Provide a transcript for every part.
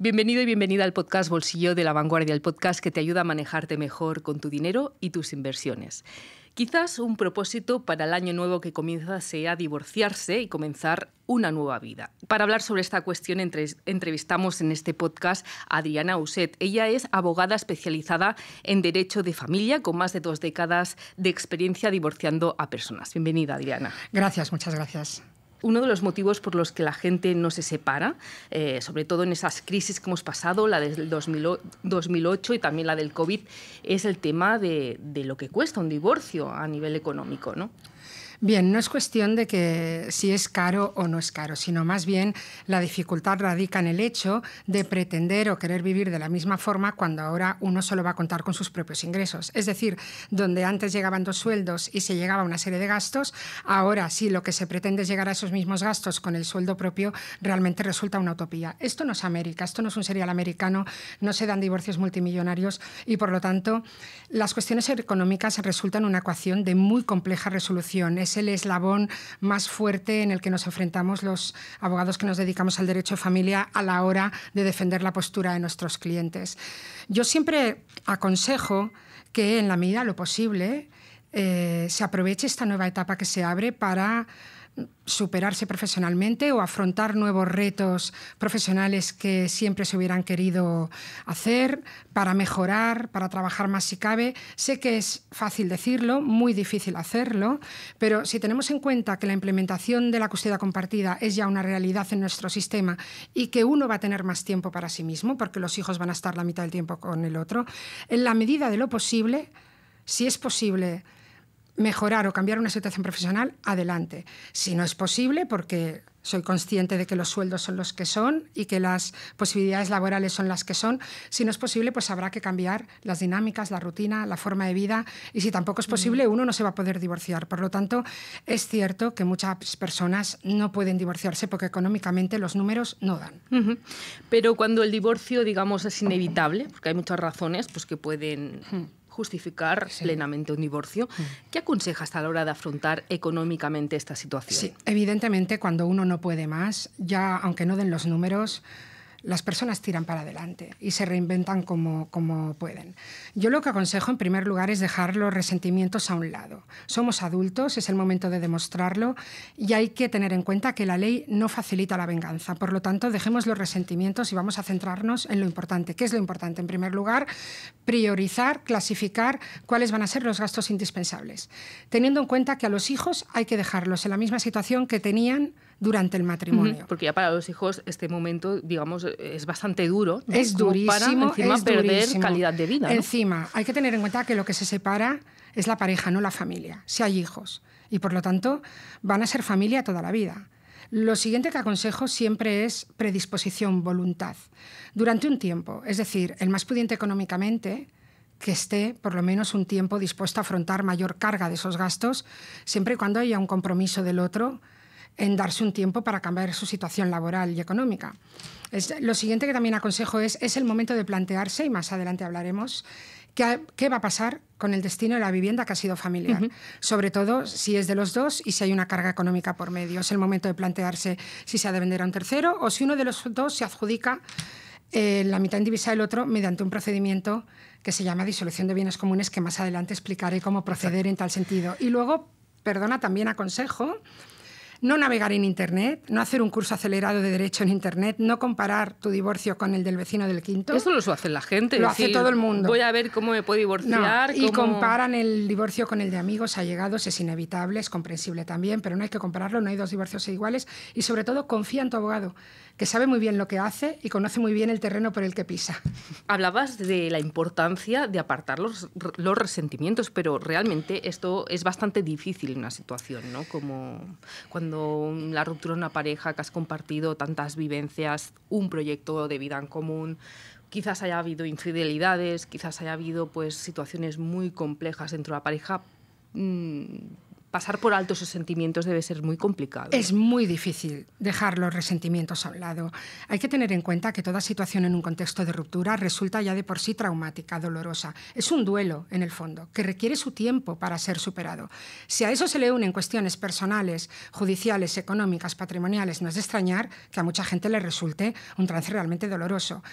Bienvenido y bienvenida al podcast Bolsillo de La Vanguardia, el podcast que te ayuda a manejarte mejor con tu dinero y tus inversiones. Quizás un propósito para el año nuevo que comienza sea divorciarse y comenzar una nueva vida. Para hablar sobre esta cuestión entrevistamos en este podcast a Adriana Uset. Ella es abogada especializada en Derecho de Familia con más de 2 décadas de experiencia divorciando a personas. Bienvenida, Adriana. Gracias, muchas gracias. Uno de los motivos por los que la gente no se separa, sobre todo en esas crisis que hemos pasado, la del 2008 y también la del COVID, es el tema de lo que cuesta un divorcio a nivel económico, ¿no? Bien, no es cuestión de que si es caro o no es caro, sino más bien la dificultad radica en el hecho de pretender o querer vivir de la misma forma cuando ahora uno solo va a contar con sus propios ingresos. Es decir, donde antes llegaban 2 sueldos y se llegaba a una serie de gastos, ahora sí lo que se pretende es llegar a esos mismos gastos con el sueldo propio, realmente resulta una utopía. Esto no es América, esto no es un serial americano, no se dan divorcios multimillonarios y por lo tanto las cuestiones económicas resultan una ecuación de muy compleja resolución. Es el eslabón más fuerte en el que nos enfrentamos los abogados que nos dedicamos al derecho de familia a la hora de defender la postura de nuestros clientes. Yo siempre aconsejo que en la medida de lo posible se aproveche esta nueva etapa que se abre para superarse profesionalmente o afrontar nuevos retos profesionales que siempre se hubieran querido hacer, para mejorar, para trabajar más si cabe. Sé que es fácil decirlo, muy difícil hacerlo, pero si tenemos en cuenta que la implementación de la custodia compartida es ya una realidad en nuestro sistema y que uno va a tener más tiempo para sí mismo, porque los hijos van a estar la mitad del tiempo con el otro, en la medida de lo posible, si es posible mejorar o cambiar una situación profesional, adelante. Si no es posible, porque soy consciente de que los sueldos son los que son y que las posibilidades laborales son las que son, si no es posible, pues habrá que cambiar las dinámicas, la rutina, la forma de vida, y si tampoco es posible, uno no se va a poder divorciar. Por lo tanto, es cierto que muchas personas no pueden divorciarse porque económicamente los números no dan. Pero cuando el divorcio, digamos, es inevitable, porque hay muchas razones pues, que pueden justificar plenamente un divorcio. ¿Qué aconsejas a la hora de afrontar económicamente esta situación? Sí, evidentemente cuando uno no puede más, ya aunque no den los números, las personas tiran para adelante y se reinventan como pueden. Yo lo que aconsejo en primer lugar es dejar los resentimientos a un lado. Somos adultos, es el momento de demostrarlo y hay que tener en cuenta que la ley no facilita la venganza. Por lo tanto, dejemos los resentimientos y vamos a centrarnos en lo importante. ¿Qué es lo importante? En primer lugar, priorizar, clasificar cuáles van a ser los gastos indispensables, teniendo en cuenta que a los hijos hay que dejarlos en la misma situación que tenían durante el matrimonio. Porque ya para los hijos este momento, digamos, es bastante duro, ¿no? Es durísimo, para encima perder calidad de vida, ¿no? Encima, hay que tener en cuenta que lo que se separa es la pareja, no la familia, si hay hijos. Y por lo tanto, van a ser familia toda la vida. Lo siguiente que aconsejo siempre es predisposición, voluntad. Durante un tiempo, es decir, el más pudiente económicamente, que esté por lo menos un tiempo dispuesto a afrontar mayor carga de esos gastos, siempre y cuando haya un compromiso del otro en darse un tiempo para cambiar su situación laboral y económica. Lo siguiente que también aconsejo es el momento de plantearse, y más adelante hablaremos, qué va a pasar con el destino de la vivienda que ha sido familiar. Sobre todo si es de los dos y si hay una carga económica por medio. Es el momento de plantearse si se ha de vender a un tercero o si uno de los dos se adjudica la mitad indivisa del otro mediante un procedimiento que se llama disolución de bienes comunes, que más adelante explicaré cómo proceder en tal sentido. Y luego, también aconsejo no navegar en Internet, no hacer un curso acelerado de Derecho en Internet, no comparar tu divorcio con el del vecino del quinto. Eso lo hace la gente. Lo hace todo el mundo. Voy a ver cómo me puedo divorciar. No, y comparan el divorcio con el de amigos, allegados, es inevitable, es comprensible también, pero no hay que compararlo, no hay 2 divorcios iguales. Y sobre todo, confía en tu abogado, que sabe muy bien lo que hace y conoce muy bien el terreno por el que pisa. Hablabas de la importancia de apartar los resentimientos, pero realmente esto es bastante difícil en una situación, ¿no? Como cuando la ruptura de una pareja que has compartido tantas vivencias, un proyecto de vida en común, quizás haya habido infidelidades, quizás haya habido pues situaciones muy complejas dentro de la pareja. pasar por alto esos sentimientos debe ser muy complicado. Es muy difícil dejar los resentimientos a un lado. Hay que tener en cuenta que toda situación en un contexto de ruptura resulta ya de por sí traumática, dolorosa. Es un duelo, en el fondo, que requiere su tiempo para ser superado. Si a eso se le unen cuestiones personales, judiciales, económicas, patrimoniales, no es de extrañar que a mucha gente le resulte un trance realmente doloroso.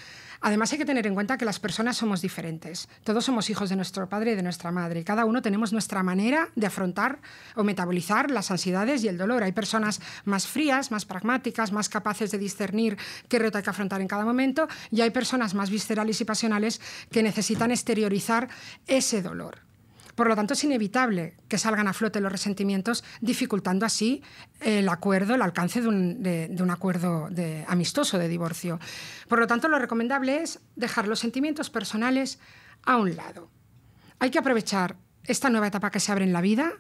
Además, hay que tener en cuenta que las personas somos diferentes. Todos somos hijos de nuestro padre y de nuestra madre. Cada uno tenemos nuestra manera de afrontar o metabolizar las ansiedades y el dolor. Hay personas más frías, más pragmáticas, más capaces de discernir qué reto hay que afrontar en cada momento, y hay personas más viscerales y pasionales que necesitan exteriorizar ese dolor. Por lo tanto, es inevitable que salgan a flote los resentimientos, dificultando así el acuerdo, el alcance de un acuerdo amistoso de divorcio. Por lo tanto, lo recomendable es dejar los sentimientos personales a un lado. Hay que aprovechar esta nueva etapa que se abre en la vida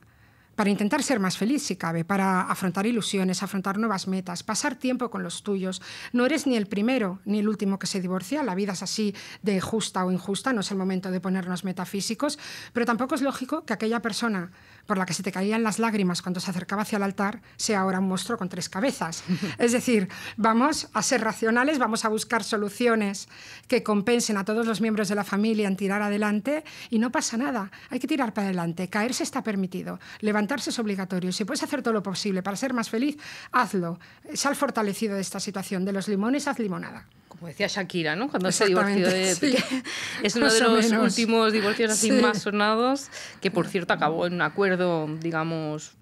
para intentar ser más feliz, si cabe, para afrontar ilusiones, afrontar nuevas metas, pasar tiempo con los tuyos. No eres ni el primero ni el último que se divorcia, la vida es así de justa o injusta, no es el momento de ponernos metafísicos, pero tampoco es lógico que aquella persona por la que se te caían las lágrimas cuando se acercaba hacia el altar sea ahora un monstruo con 3 cabezas. Es decir, vamos a ser racionales, vamos a buscar soluciones que compensen a todos los miembros de la familia en tirar adelante, y no pasa nada, hay que tirar para adelante, caerse está permitido, levantarse es obligatorio. Si puedes hacer todo lo posible para ser más feliz, hazlo. Sal fortalecido de esta situación. De los limones, haz limonada. Como decía Shakira, ¿no? Cuando se divorció sí. Es uno de los últimos divorcios así más sonados, que por cierto acabó en un acuerdo, digamos,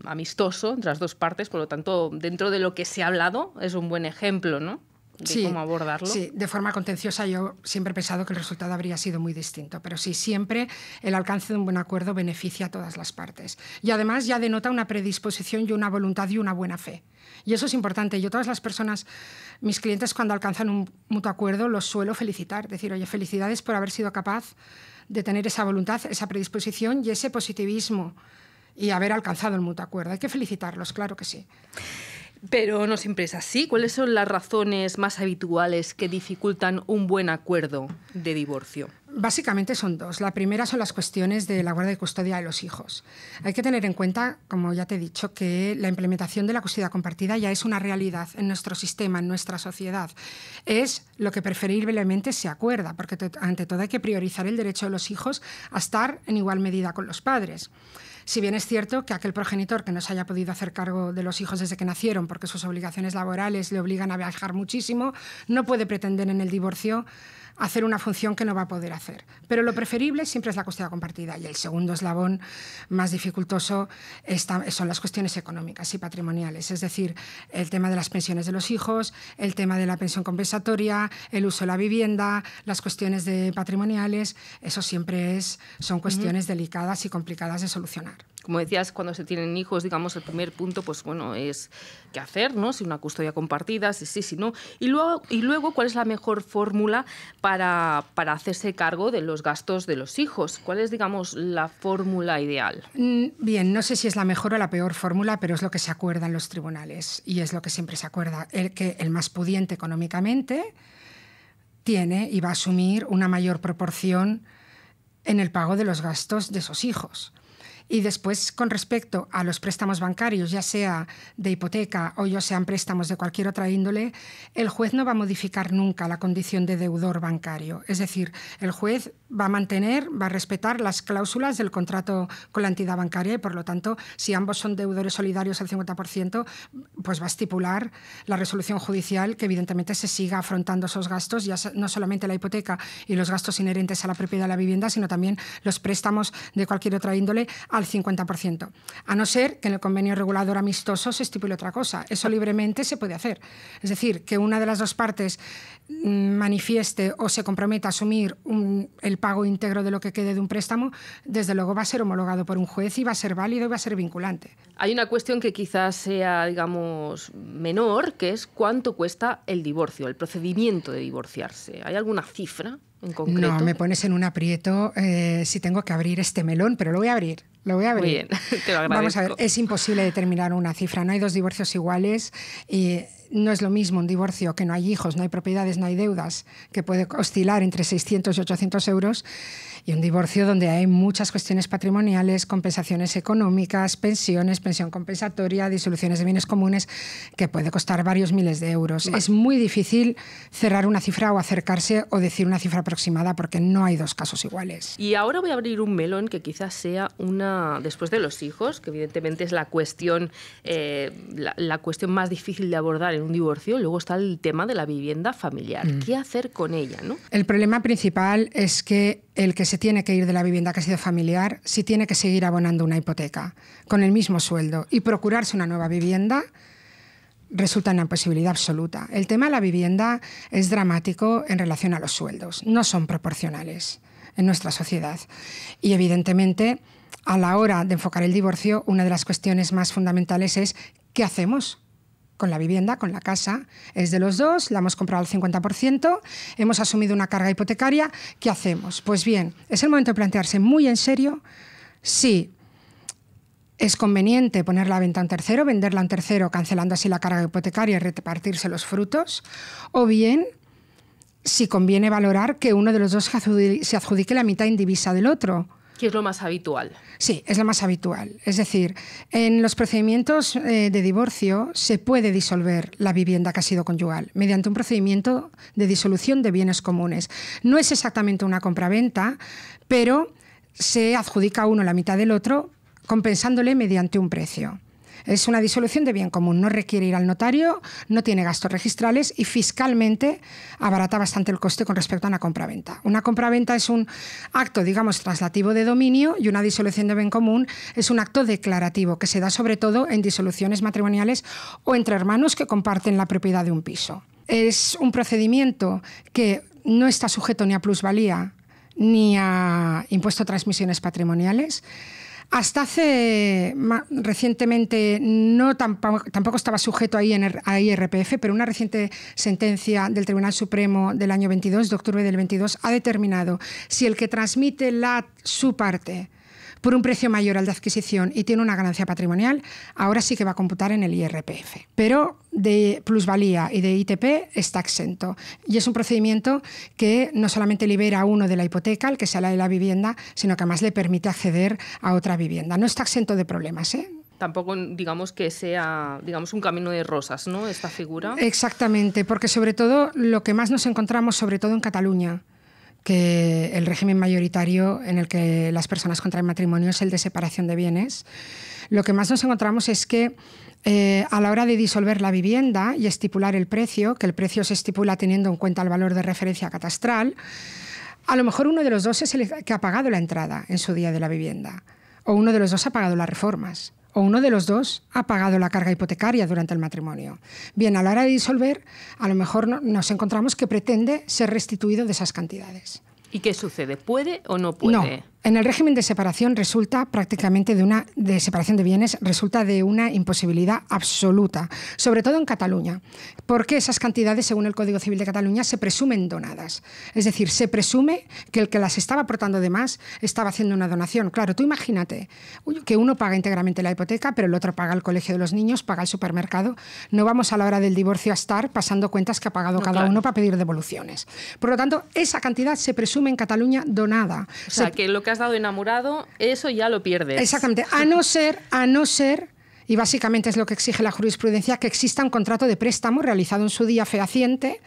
amistoso entre las dos partes. Por lo tanto, dentro de lo que se ha hablado, es un buen ejemplo, ¿no? De cómo abordarlo. Sí, de forma contenciosa yo siempre he pensado que el resultado habría sido muy distinto, pero sí, siempre el alcance de un buen acuerdo beneficia a todas las partes. Y además ya denota una predisposición y una voluntad y una buena fe. Y eso es importante. Yo, todas las personas, mis clientes, cuando alcanzan un mutuo acuerdo, los suelo felicitar. Decir, oye, felicidades por haber sido capaz de tener esa voluntad, esa predisposición y ese positivismo y haber alcanzado el mutuo acuerdo. Hay que felicitarlos, claro que sí. Pero no siempre es así. ¿Cuáles son las razones más habituales que dificultan un buen acuerdo de divorcio? Básicamente son 2. La primera son las cuestiones de la guardia y custodia de los hijos. Hay que tener en cuenta, como ya te he dicho, que la implementación de la custodia compartida ya es una realidad en nuestro sistema, en nuestra sociedad. Es lo que preferiblemente se acuerda, porque ante todo hay que priorizar el derecho de los hijos a estar en igual medida con los padres. Si bien es cierto que aquel progenitor que no se haya podido hacer cargo de los hijos desde que nacieron porque sus obligaciones laborales le obligan a viajar muchísimo, no puede pretender en el divorcio hacer una función que no va a poder hacer. Pero lo preferible siempre es la custodia compartida. Y el segundo eslabón más dificultoso son las cuestiones económicas y patrimoniales, es decir, el tema de las pensiones de los hijos, el tema de la pensión compensatoria, el uso de la vivienda, las cuestiones patrimoniales. Eso siempre son cuestiones delicadas y complicadas de solucionar. Como decías, cuando se tienen hijos, digamos, el primer punto, pues bueno, es qué hacer, ¿no? Si una custodia compartida, si sí, si no. Y luego, ¿cuál es la mejor fórmula para hacerse cargo de los gastos de los hijos? ¿Cuál es, digamos, la fórmula ideal? Bien, no sé si es la mejor o la peor fórmula, pero es lo que se acuerda en los tribunales y es lo que siempre se acuerda. Que el más pudiente económicamente tiene y va a asumir una mayor proporción en el pago de los gastos de esos hijos. Y después, con respecto a los préstamos bancarios, ya sea de hipoteca o ya sean préstamos de cualquier otra índole, el juez no va a modificar nunca la condición de deudor bancario. Es decir, el juez va a respetar las cláusulas del contrato con la entidad bancaria y, por lo tanto, si ambos son deudores solidarios al 50%, pues va a estipular la resolución judicial que evidentemente se siga afrontando esos gastos, ya no solamente la hipoteca y los gastos inherentes a la propiedad de la vivienda, sino también los préstamos de cualquier otra índole al 50%. A no ser que en el convenio regulador amistoso se estipule otra cosa. Eso libremente se puede hacer. Es decir, que una de las dos partes manifieste o se comprometa a asumir el pago íntegro de lo que quede de un préstamo, desde luego va a ser homologado por un juez y va a ser válido y va a ser vinculante. Hay una cuestión que quizás sea, digamos, menor, que es cuánto cuesta el divorcio, el procedimiento de divorciarse. ¿Hay alguna cifra en concreto? No, me pones en un aprieto si tengo que abrir este melón, pero lo voy a abrir. Muy bien, te lo agradezco. Vamos a ver, es imposible determinar una cifra. No hay dos divorcios iguales y no es lo mismo un divorcio que no hay hijos, no hay propiedades, no hay deudas, que puede oscilar entre 600 y 800 euros, y un divorcio donde hay muchas cuestiones patrimoniales, compensaciones económicas, pensiones, pensión compensatoria, disoluciones de bienes comunes, que puede costar varios miles de euros. Vale. Es muy difícil cerrar una cifra o acercarse o decir una cifra aproximada porque no hay dos casos iguales. Y ahora voy a abrir un melón que quizás sea después de los hijos, que evidentemente es la cuestión más difícil de abordar en un divorcio. Luego está el tema de la vivienda familiar. ¿Qué hacer con ella, no? El problema principal es que el que se tiene que ir de la vivienda que ha sido familiar, sí tiene que seguir abonando una hipoteca con el mismo sueldo y procurarse una nueva vivienda resulta una imposibilidad absoluta. El tema de la vivienda es dramático en relación a los sueldos. No son proporcionales en nuestra sociedad. Y evidentemente, a la hora de enfocar el divorcio, una de las cuestiones más fundamentales es ¿qué hacemos con la vivienda, con la casa? Es de los dos, la hemos comprado al 50%, hemos asumido una carga hipotecaria, ¿qué hacemos? Pues bien, es el momento de plantearse muy en serio si es conveniente ponerla a venta a un tercero, venderla a un tercero, cancelando así la carga hipotecaria y repartirse los frutos, o bien si conviene valorar que uno de los dos se adjudique la mitad indivisa del otro. ¿Qué es lo más habitual? Sí, es lo más habitual. Es decir, en los procedimientos de divorcio se puede disolver la vivienda que ha sido conyugal mediante un procedimiento de disolución de bienes comunes. No es exactamente una compraventa, pero se adjudica a uno la mitad del otro, compensándole mediante un precio. Es una disolución de bien común, no requiere ir al notario, no tiene gastos registrales y fiscalmente abarata bastante el coste con respecto a una compraventa. Una compraventa es un acto, digamos, traslativo de dominio y una disolución de bien común es un acto declarativo que se da sobre todo en disoluciones matrimoniales o entre hermanos que comparten la propiedad de un piso. Es un procedimiento que no está sujeto ni a plusvalía ni a impuesto a transmisiones patrimoniales. Hasta hace recientemente tampoco estaba sujeto a IRPF, pero una reciente sentencia del Tribunal Supremo del año 22, de octubre del 22, ha determinado si el que transmite su parte por un precio mayor al de adquisición y tiene una ganancia patrimonial, ahora sí que va a computar en el IRPF. Pero de plusvalía y de ITP está exento. Y es un procedimiento que no solamente libera a uno de la hipoteca, el que sea la de la vivienda, sino que además le permite acceder a otra vivienda. No está exento de problemas, ¿eh? Tampoco, digamos, que sea un camino de rosas, ¿no?, esta figura. Exactamente, porque sobre todo lo que más nos encontramos, sobre todo en Cataluña, que el régimen mayoritario en el que las personas contraen matrimonio es el de separación de bienes. Lo que más nos encontramos es que a la hora de disolver la vivienda y estipular el precio, que el precio se estipula teniendo en cuenta el valor de referencia catastral, a lo mejor uno de los dos es el que ha pagado la entrada en su día de la vivienda, o uno de los dos ha pagado las reformas, o uno de los dos ha pagado la carga hipotecaria durante el matrimonio. Bien, a la hora de disolver, a lo mejor nos encontramos que pretende ser restituido de esas cantidades. ¿Y qué sucede? ¿Puede o no puede? No. En el régimen de separación resulta prácticamente de separación de bienes, resulta de una imposibilidad absoluta, sobre todo en Cataluña, porque esas cantidades, según el Código Civil de Cataluña, se presumen donadas. Es decir, se presume que el que las estaba aportando de más estaba haciendo una donación. Claro, tú imagínate que uno paga íntegramente la hipoteca, pero el otro paga el colegio de los niños, paga el supermercado. No vamos a la hora del divorcio a estar pasando cuentas que ha pagado cada uno para pedir devoluciones. Por lo tanto, esa cantidad se presume en Cataluña donada. O sea, que lo que has dado enamorado, eso ya lo pierdes. Exactamente, a no ser, y básicamente es lo que exige la jurisprudencia, que exista un contrato de préstamo realizado en su día fehaciente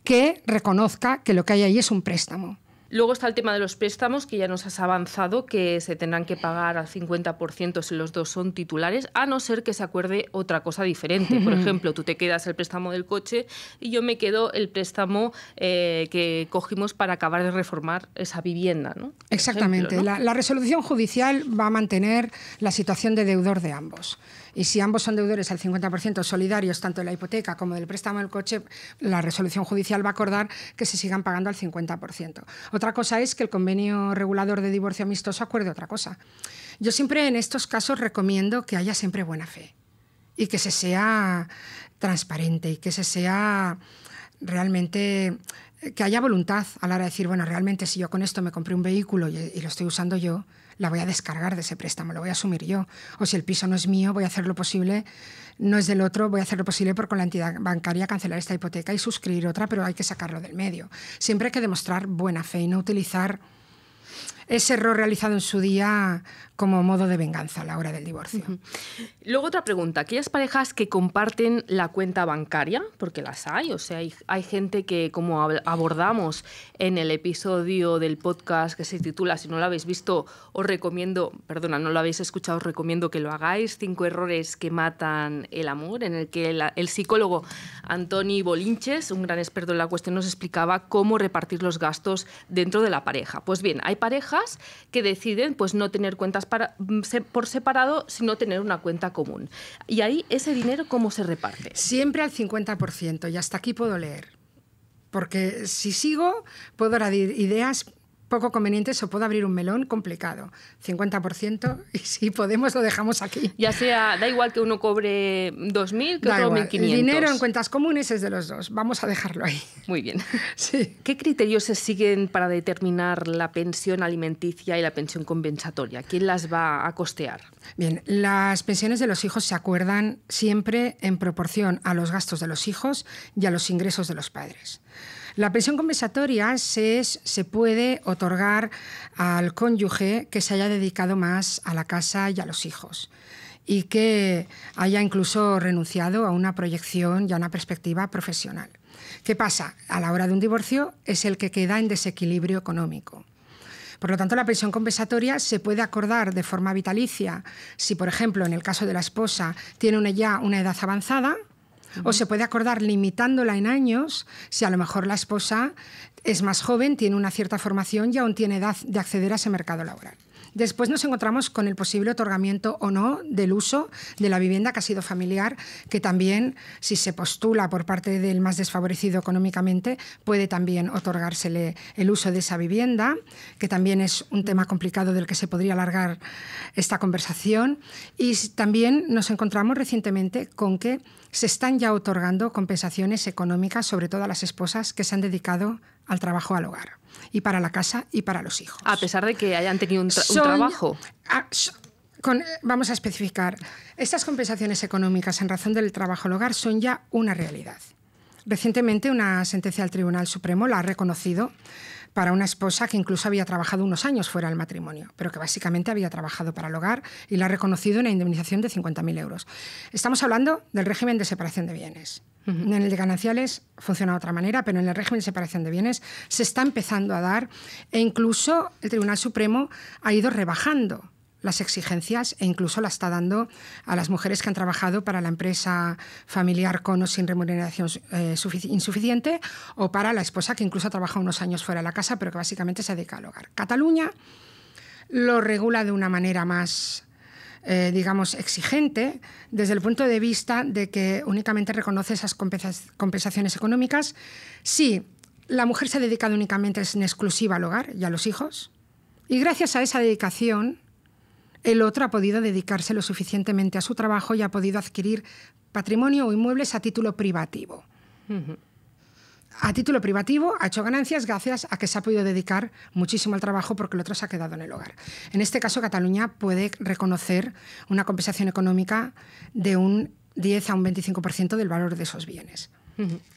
que reconozca que lo que hay ahí es un préstamo. Luego está el tema de los préstamos, que ya nos has avanzado, que se tendrán que pagar al 50% si los dos son titulares, a no ser que se acuerde otra cosa diferente. Por ejemplo, tú te quedas el préstamo del coche y yo me quedo el préstamo que cogimos para acabar de reformar esa vivienda, ¿no? Exactamente. Ejemplo, ¿no? La resolución judicial va a mantener la situación de deudor de ambos. Y si ambos son deudores al 50% solidarios, tanto de la hipoteca como del préstamo del coche, la resolución judicial va a acordar que se sigan pagando al 50%. Otra cosa es que el convenio regulador de divorcio amistoso acuerde otra cosa. Yo siempre en estos casos recomiendo que haya siempre buena fe y que se sea transparente y que se sea realmente, que haya voluntad a la hora de decir, bueno, realmente si yo con esto me compré un vehículo y lo estoy usando yo, la voy a descargar de ese préstamo, lo voy a asumir yo. O si el piso no es mío, voy a hacer lo posible, no es del otro, voy a hacer lo posible por con la entidad bancaria cancelar esta hipoteca y suscribir otra, pero hay que sacarlo del medio. Siempre hay que demostrar buena fe y no utilizar ese error realizado en su día como modo de venganza a la hora del divorcio. Luego otra pregunta, aquellas parejas que comparten la cuenta bancaria, porque las hay, o sea, hay gente que, como abordamos en el episodio del podcast que se titula, si no lo habéis visto, os recomiendo, perdona, no lo habéis escuchado, os recomiendo que lo hagáis, 5 errores que matan el amor, en el que el psicólogo Antoni Bolinches, un gran experto en la cuestión, nos explicaba cómo repartir los gastos dentro de la pareja. Pues bien, hay parejas que deciden pues no tener cuentas por separado, sino tener una cuenta común. Y ahí, ¿ese dinero cómo se reparte? Siempre al 50%, y hasta aquí puedo leer. Porque si sigo, puedo dar ideas poco convenientes o puedo abrir un melón complicado. 50%, y si podemos lo dejamos aquí. Ya sea, da igual que uno cobre 2.000 que da otro igual. 1.500. El dinero en cuentas comunes es de los dos. Vamos a dejarlo ahí. Muy bien. Sí. ¿Qué criterios se siguen para determinar la pensión alimenticia y la pensión compensatoria? ¿Quién las va a costear? Bien, las pensiones de los hijos se acuerdan siempre en proporción a los gastos de los hijos y a los ingresos de los padres. La pensión compensatoria se puede otorgar al cónyuge que se haya dedicado más a la casa y a los hijos y que haya incluso renunciado a una proyección y a una perspectiva profesional. ¿Qué pasa? A la hora de un divorcio es el que queda en desequilibrio económico. Por lo tanto, la pensión compensatoria se puede acordar de forma vitalicia si, por ejemplo, en el caso de la esposa tiene ya una edad avanzada, o se puede acordar limitándola en años si a lo mejor la esposa es más joven, tiene una cierta formación y aún tiene edad de acceder a ese mercado laboral. Después nos encontramos con el posible otorgamiento o no del uso de la vivienda que ha sido familiar, que también, si se postula por parte del más desfavorecido económicamente, puede también otorgársele el uso de esa vivienda, que también es un tema complicado del que se podría alargar esta conversación. Y también nos encontramos recientemente con que se están ya otorgando compensaciones económicas, sobre todo a las esposas que se han dedicado al trabajo al hogar, y para la casa y para los hijos. A pesar de que hayan tenido un trabajo. Vamos a especificar. Estas compensaciones económicas en razón del trabajo al hogar son ya una realidad. Recientemente una sentencia del Tribunal Supremo la ha reconocido para una esposa que incluso había trabajado unos años fuera del matrimonio, pero que básicamente había trabajado para el hogar, y la ha reconocido una indemnización de 50.000 euros. Estamos hablando del régimen de separación de bienes. En el de gananciales funciona de otra manera, pero en el régimen de separación de bienes se está empezando a dar, e incluso el Tribunal Supremo ha ido rebajando las exigencias e incluso la está dando a las mujeres que han trabajado para la empresa familiar con o sin remuneración insuficiente, o para la esposa que incluso ha trabajado unos años fuera de la casa pero que básicamente se dedica al hogar. Cataluña lo regula de una manera más digamos, exigente desde el punto de vista de que únicamente reconoce esas compensaciones económicas si la mujer se ha dedicado únicamente en exclusiva al hogar y a los hijos, y gracias a esa dedicación el otro ha podido dedicarse lo suficientemente a su trabajo y ha podido adquirir patrimonio o inmuebles a título privativo. A título privativo ha hecho ganancias gracias a que se ha podido dedicar muchísimo al trabajo porque el otro se ha quedado en el hogar. En este caso, Cataluña puede reconocer una compensación económica de un 10 a un 25% del valor de esos bienes.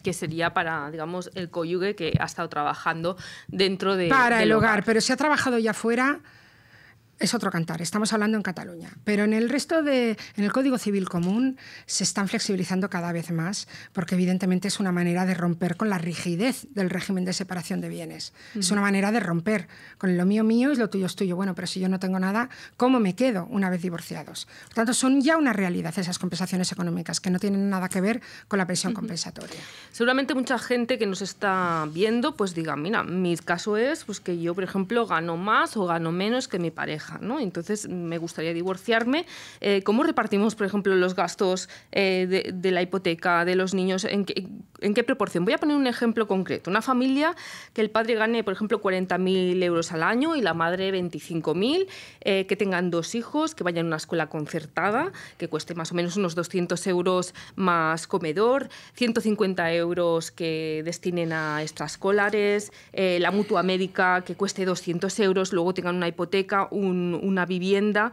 Que sería para, digamos, el cónyuge que ha estado trabajando dentro del hogar. Pero si ha trabajado ya fuera, es otro cantar. Estamos hablando en Cataluña. Pero en el resto en el Código Civil Común se están flexibilizando cada vez más, porque evidentemente es una manera de romper con la rigidez del régimen de separación de bienes. Es una manera de romper con lo mío mío y lo tuyo es tuyo. Bueno, pero si yo no tengo nada, ¿cómo me quedo una vez divorciados? Por tanto, son ya una realidad esas compensaciones económicas que no tienen nada que ver con la pensión compensatoria. Seguramente mucha gente que nos está viendo pues diga, mira, mi caso es pues, que yo, por ejemplo, gano más o gano menos que mi pareja, ¿no? Entonces me gustaría divorciarme. ¿Cómo repartimos, por ejemplo, los gastos de la hipoteca de los niños? ¿En qué proporción? Voy a poner un ejemplo concreto. Una familia que el padre gane, por ejemplo, 40.000 euros al año y la madre 25.000, que tengan 2 hijos, que vayan a una escuela concertada, que cueste más o menos unos 200 euros más comedor, 150 euros que destinen a extraescolares, la mutua médica que cueste 200 euros, luego tengan una hipoteca, un una vivienda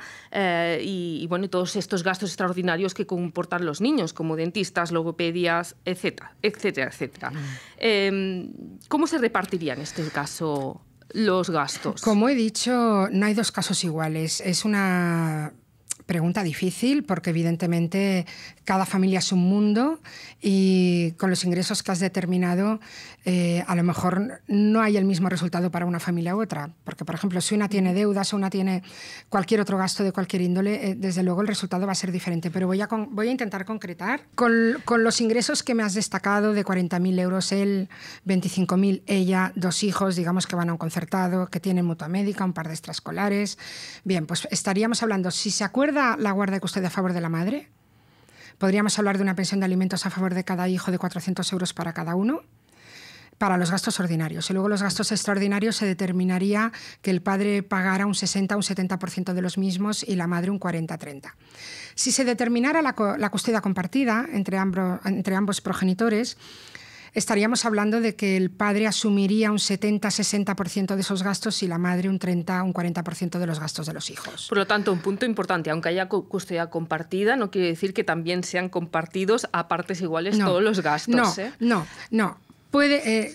y bueno, todos estos gastos extraordinarios que comportan los niños, como dentistas, logopedias, etcétera, etcétera, etcétera. ¿Cómo se repartirían en este caso los gastos? Como he dicho, no hay dos casos iguales. Es una pregunta difícil porque evidentemente cada familia es un mundo y con los ingresos que has determinado a lo mejor no hay el mismo resultado para una familia u otra. Porque, por ejemplo, si una tiene deudas o una tiene cualquier otro gasto de cualquier índole, desde luego el resultado va a ser diferente. Pero voy a intentar concretar. Con los ingresos que me has destacado de 40.000 euros él, 25.000 ella, 2 hijos, digamos que van a un concertado, que tienen mutua médica, un par de extraescolares. Bien, pues estaríamos hablando, si se acuerda la guarda y custodia a favor de la madre, podríamos hablar de una pensión de alimentos a favor de cada hijo de 400 euros para cada uno, para los gastos ordinarios. Y luego los gastos extraordinarios se determinaría que el padre pagara un 60 o un 70% de los mismos y la madre un 40-30. Si se determinara la custodia compartida entre ambos progenitores, estaríamos hablando de que el padre asumiría un 70-60% de esos gastos y la madre un 30 o un 40% de los gastos de los hijos. Por lo tanto, un punto importante, aunque haya custodia compartida, no quiere decir que también sean compartidos a partes iguales todos los gastos. No.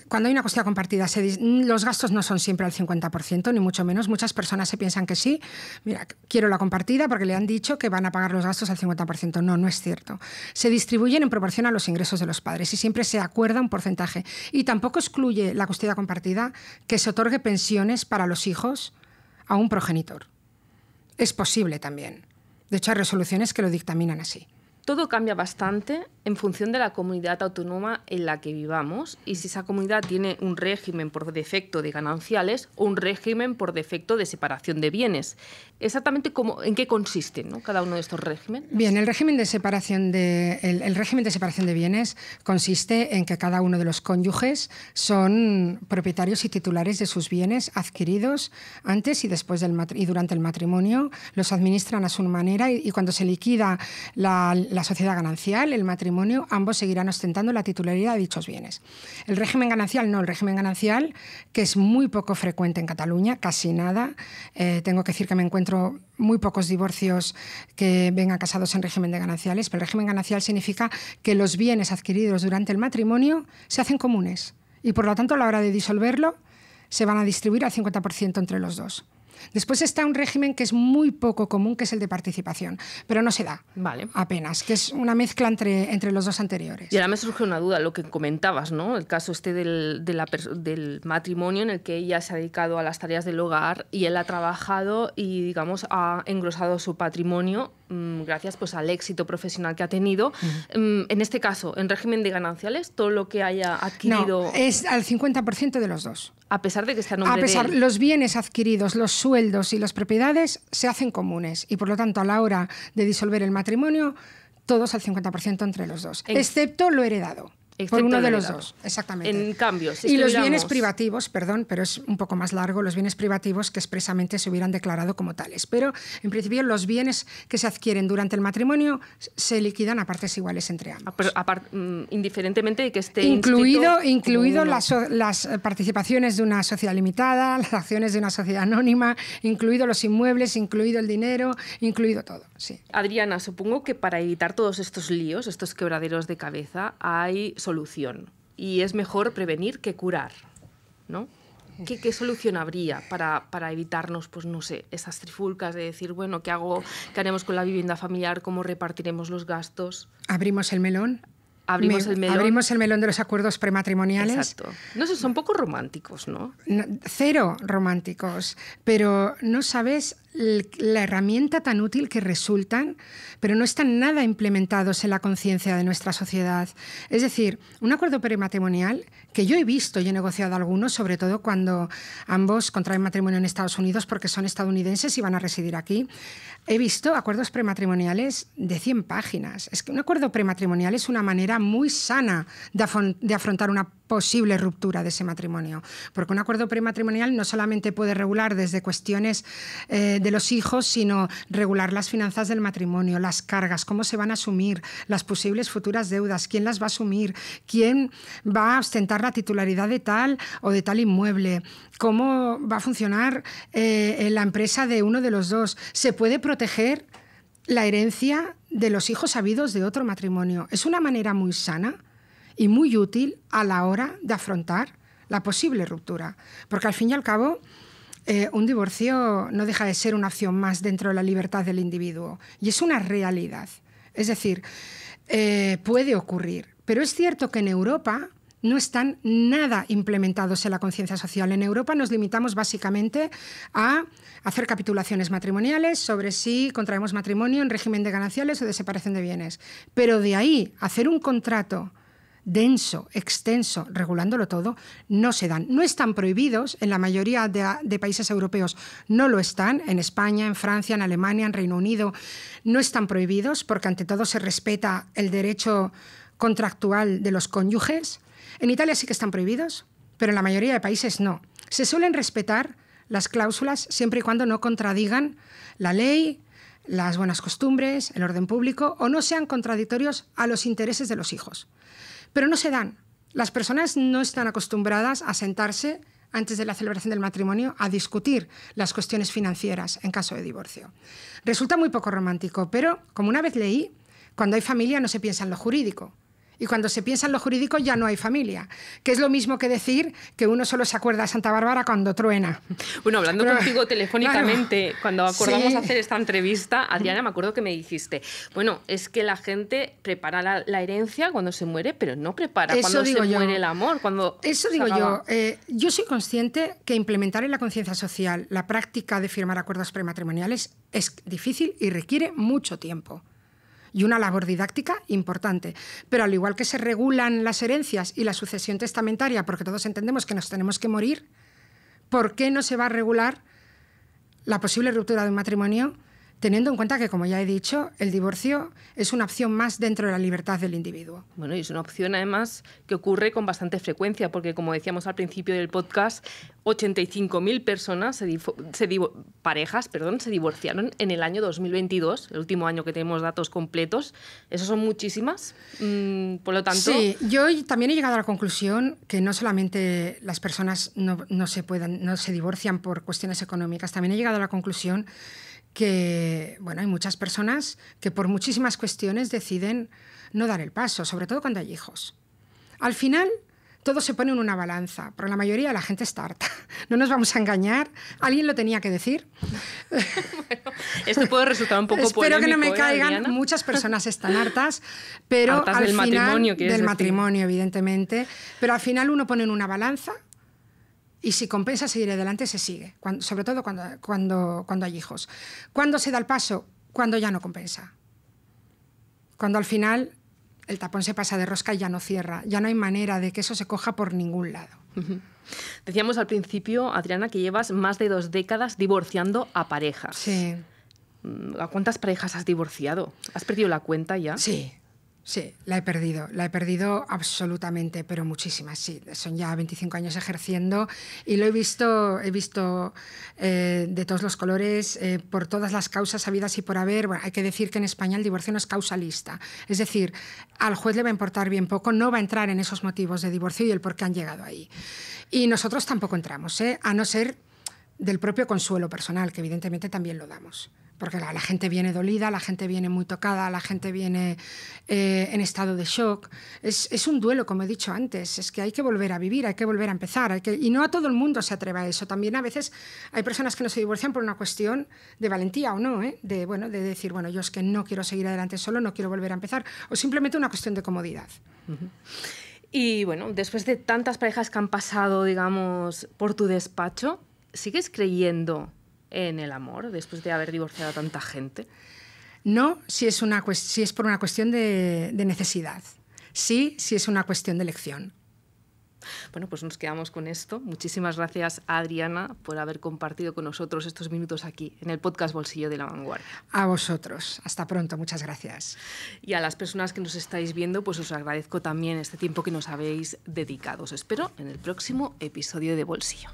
Cuando hay una custodia compartida, los gastos no son siempre al 50%, ni mucho menos. Muchas personas se piensan que sí. Mira, quiero la compartida porque le han dicho que van a pagar los gastos al 50%. No, no es cierto. Se distribuyen en proporción a los ingresos de los padres y siempre se acuerda un porcentaje. Y tampoco excluye la custodia compartida que se otorgue pensiones para los hijos a un progenitor. Es posible también. De hecho, hay resoluciones que lo dictaminan así. Todo cambia bastante en función de la comunidad autónoma en la que vivamos y si esa comunidad tiene un régimen por defecto de gananciales o un régimen por defecto de separación de bienes. Exactamente en qué consiste, ¿no?, cada uno de estos regímenes. Bien, el régimen de separación de bienes consiste en que cada uno de los cónyuges son propietarios y titulares de sus bienes adquiridos antes y después y durante el matrimonio. Los administran a su manera y cuando se liquida la sociedad ganancial, el matrimonio, ambos seguirán ostentando la titularidad de dichos bienes. El régimen ganancial no, el régimen ganancial, que es muy poco frecuente en Cataluña, casi nada. Tengo que decir que me encuentro muy pocos divorcios que vengan casados en régimen de gananciales, pero el régimen ganancial significa que los bienes adquiridos durante el matrimonio se hacen comunes y por lo tanto a la hora de disolverlo se van a distribuir al 50% entre los dos. Después está un régimen que es muy poco común, que es el de participación, pero no se da apenas, que es una mezcla entre los dos anteriores. Y ahora me surge una duda, lo que comentabas, ¿no? El caso del matrimonio en el que ella se ha dedicado a las tareas del hogar y él ha trabajado y, digamos, ha engrosado su patrimonio gracias pues, al éxito profesional que ha tenido. En este caso, en régimen de gananciales, todo lo que haya adquirido... No, es al 50% de los dos. A pesar de que esté a nombre de él. Los bienes adquiridos, los sueldos y las propiedades se hacen comunes y, por lo tanto, a la hora de disolver el matrimonio, todos al 50% entre los dos, excepto lo heredado. Por uno de los dos, exactamente. En cambio, y los bienes privativos, perdón, pero es un poco más largo, los bienes privativos que expresamente se hubieran declarado como tales. Pero, en principio, los bienes que se adquieren durante el matrimonio se liquidan a partes iguales entre ambos. Pero indiferentemente de que esté incluido las participaciones de una sociedad limitada, las acciones de una sociedad anónima, incluido los inmuebles, incluido el dinero, incluido todo. Sí. Adriana, supongo que para evitar todos estos líos, estos quebraderos de cabeza, hay solución. Y es mejor prevenir que curar, ¿no? ¿Qué solución habría para evitarnos, pues no sé, esas trifulcas de decir, bueno, ¿qué haremos con la vivienda familiar? ¿Cómo repartiremos los gastos? ¿Abrimos el melón? Abrimos el melón de los acuerdos prematrimoniales. Exacto. No sé, son poco románticos, ¿no? Cero románticos, pero no sabes la herramienta tan útil que resultan, pero no están nada implementados en la conciencia de nuestra sociedad. Es decir, un acuerdo prematrimonial que yo he visto y he negociado algunos, sobre todo cuando ambos contraen matrimonio en Estados Unidos porque son estadounidenses y van a residir aquí. He visto acuerdos prematrimoniales de 100 páginas. Es que un acuerdo prematrimonial es una manera muy sana de afrontar una posible ruptura de ese matrimonio, porque un acuerdo prematrimonial no solamente puede regular desde cuestiones de de los hijos, sino regular las finanzas del matrimonio, las cargas, cómo se van a asumir, las posibles futuras deudas, quién las va a asumir, quién va a ostentar la titularidad de tal o de tal inmueble, cómo va a funcionar la empresa de uno de los dos. Se puede proteger la herencia de los hijos habidos de otro matrimonio. Es una manera muy sana y muy útil a la hora de afrontar la posible ruptura. Porque al fin y al cabo, un divorcio no deja de ser una opción más dentro de la libertad del individuo. Y es una realidad. Es decir, puede ocurrir. Pero es cierto que en Europa no están nada implementados en la conciencia social. En Europa nos limitamos básicamente a hacer capitulaciones matrimoniales sobre si contraemos matrimonio en régimen de gananciales o de separación de bienes. Pero de ahí a hacer un contrato denso, extenso, regulándolo todo, no se dan. No están prohibidos, en la mayoría de países europeos no lo están, en España, en Francia, en Alemania, en Reino Unido, no están prohibidos porque ante todo se respeta el derecho contractual de los cónyuges. En Italia sí que están prohibidos, pero en la mayoría de países no. Se suelen respetar las cláusulas siempre y cuando no contradigan la ley, las buenas costumbres, el orden público o no sean contradictorios a los intereses de los hijos. Pero no se dan. Las personas no están acostumbradas a sentarse antes de la celebración del matrimonio a discutir las cuestiones financieras en caso de divorcio. Resulta muy poco romántico, pero como una vez leí, cuando hay familia no se piensa en lo jurídico. Y cuando se piensa en lo jurídico ya no hay familia, que es lo mismo que decir que uno solo se acuerda de Santa Bárbara cuando truena. Bueno, hablando contigo telefónicamente, claro, cuando acordamos hacer esta entrevista, Adriana, me acuerdo que me dijiste, bueno, es que la gente prepara la herencia cuando se muere, pero no prepara cuando se muere el amor. Eso digo yo. Yo soy consciente que implementar en la conciencia social la práctica de firmar acuerdos prematrimoniales es difícil y requiere mucho tiempo. Y una labor didáctica importante. Pero al igual que se regulan las herencias y la sucesión testamentaria, porque todos entendemos que nos tenemos que morir, ¿por qué no se va a regular la posible ruptura de un matrimonio teniendo en cuenta que, como ya he dicho, el divorcio es una opción más dentro de la libertad del individuo? Bueno, y es una opción además que ocurre con bastante frecuencia, porque como decíamos al principio del podcast, 85.000 personas, parejas, se divorciaron en el año 2022, el último año que tenemos datos completos. Eso son muchísimas, por lo tanto... Sí, yo también he llegado a la conclusión que no solamente las personas no se divorcian por cuestiones económicas, también he llegado a la conclusión que hay muchas personas que por muchísimas cuestiones deciden no dar el paso, sobre todo cuando hay hijos. Al final, todo se pone en una balanza, pero la mayoría de la gente está harta. No nos vamos a engañar. ¿Alguien lo tenía que decir? Bueno, esto puede resultar un poco polémico. Espero que no me caigan. Adriana. Muchas personas están hartas, pero hartas al del final... Del matrimonio, evidentemente. Pero al final uno pone en una balanza y si compensa seguir adelante, se sigue. Sobre todo cuando hay hijos. ¿Cuándo se da el paso? Cuando ya no compensa. Cuando al final el tapón se pasa de rosca y ya no cierra. Ya no hay manera de que eso se coja por ningún lado. Decíamos al principio, Adriana, que llevas más de 2 décadas divorciando a parejas. Sí. ¿A cuántas parejas has divorciado? ¿Has perdido la cuenta ya? Sí, la he perdido absolutamente, pero muchísimas, sí. Son ya 25 años ejerciendo y lo he visto de todos los colores, por todas las causas habidas y por haber. Bueno, hay que decir que en España el divorcio no es causalista, es decir, al juez le va a importar bien poco, no va a entrar en esos motivos de divorcio y el por qué han llegado ahí. Y nosotros tampoco entramos, a no ser del propio consuelo personal, que evidentemente también lo damos. Porque la gente viene dolida, la gente viene muy tocada, la gente viene en estado de shock. Es un duelo, como he dicho antes, es que hay que volver a vivir, hay que volver a empezar. Y no a todo el mundo se atreve a eso. También a veces hay personas que no se divorcian por una cuestión de valentía o no, de decir, yo es que no quiero seguir adelante solo, no quiero volver a empezar, o simplemente una cuestión de comodidad. Uh-huh. Y bueno, después de tantas parejas que han pasado, digamos, por tu despacho, ¿sigues creyendo en el amor después de haber divorciado a tanta gente? No, si es por una cuestión de necesidad. Sí, si es una cuestión de elección. Bueno, pues nos quedamos con esto. Muchísimas gracias, Adriana, por haber compartido con nosotros estos minutos aquí, en el podcast Bolsillo de La Vanguardia. A vosotros. Hasta pronto. Muchas gracias. Y a las personas que nos estáis viendo, pues os agradezco también este tiempo que nos habéis dedicado. Os espero en el próximo episodio de Bolsillo.